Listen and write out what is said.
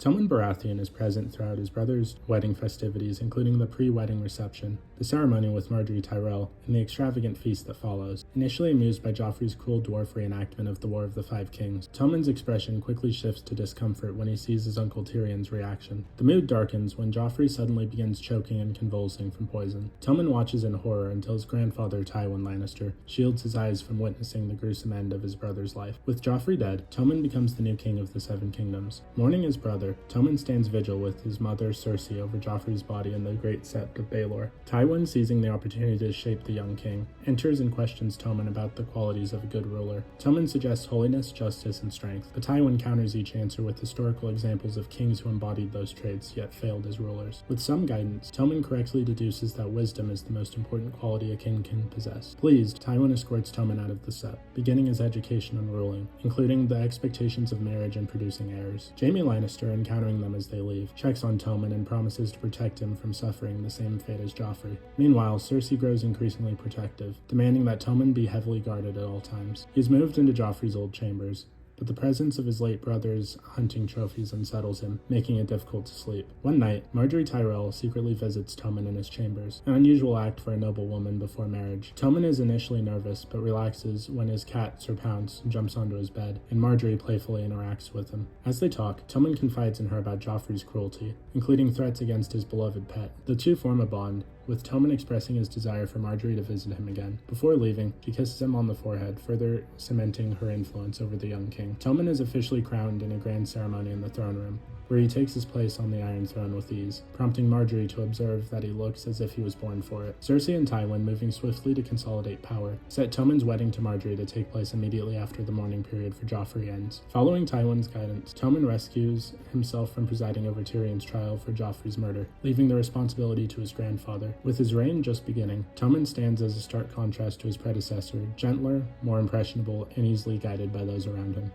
Tommen Baratheon is present throughout his brother's wedding festivities, including the pre-wedding reception, the ceremony with Margaery Tyrell, and the extravagant feast that follows. Initially amused by Joffrey's cruel dwarf reenactment of the War of the Five Kings, Tommen's expression quickly shifts to discomfort when he sees his uncle Tyrion's reaction. The mood darkens when Joffrey suddenly begins choking and convulsing from poison. Tommen watches in horror until his grandfather Tywin Lannister shields his eyes from witnessing the gruesome end of his brother's life. With Joffrey dead, Tommen becomes the new king of the Seven Kingdoms. Mourning his brother, Tommen stands vigil with his mother Cersei over Joffrey's body in the Great Sept of Baelor. Tywin, seizing the opportunity to shape the young king, enters and questions Tommen about the qualities of a good ruler. Tommen suggests holiness, justice, and strength, but Tywin counters each answer with historical examples of kings who embodied those traits yet failed as rulers. With some guidance, Tommen correctly deduces that wisdom is the most important quality a king can possess. Pleased, Tywin escorts Tommen out of the Sept, beginning his education on ruling, including the expectations of marriage and producing heirs. Jaime Lannister, encountering them as they leave, checks on Tommen and promises to protect him from suffering the same fate as Joffrey. Meanwhile, Cersei grows increasingly protective, demanding that Tommen be heavily guarded at all times. He is moved into Joffrey's old chambers, but the presence of his late brother's hunting trophies unsettles him, making it difficult to sleep. One night, Margaery Tyrell secretly visits Tommen in his chambers, an unusual act for a noble woman before marriage. Tommen is initially nervous, but relaxes when his cat, Sir Pounce, jumps onto his bed, and Margaery playfully interacts with him. As they talk, Tommen confides in her about Joffrey's cruelty, including threats against his beloved pet. The two form a bond, with Tommen expressing his desire for Margaery to visit him again. Before leaving, she kisses him on the forehead, further cementing her influence over the young king. Tommen is officially crowned in a grand ceremony in the throne room, where he takes his place on the Iron Throne with ease, prompting Margaery to observe that he looks as if he was born for it. Cersei and Tywin, moving swiftly to consolidate power, set Tommen's wedding to Margaery to take place immediately after the mourning period for Joffrey ends. Following Tywin's guidance, Tommen rescues himself from presiding over Tyrion's trial for Joffrey's murder, leaving the responsibility to his grandfather. With his reign just beginning, Tommen stands as a stark contrast to his predecessor, gentler, more impressionable, and easily guided by those around him.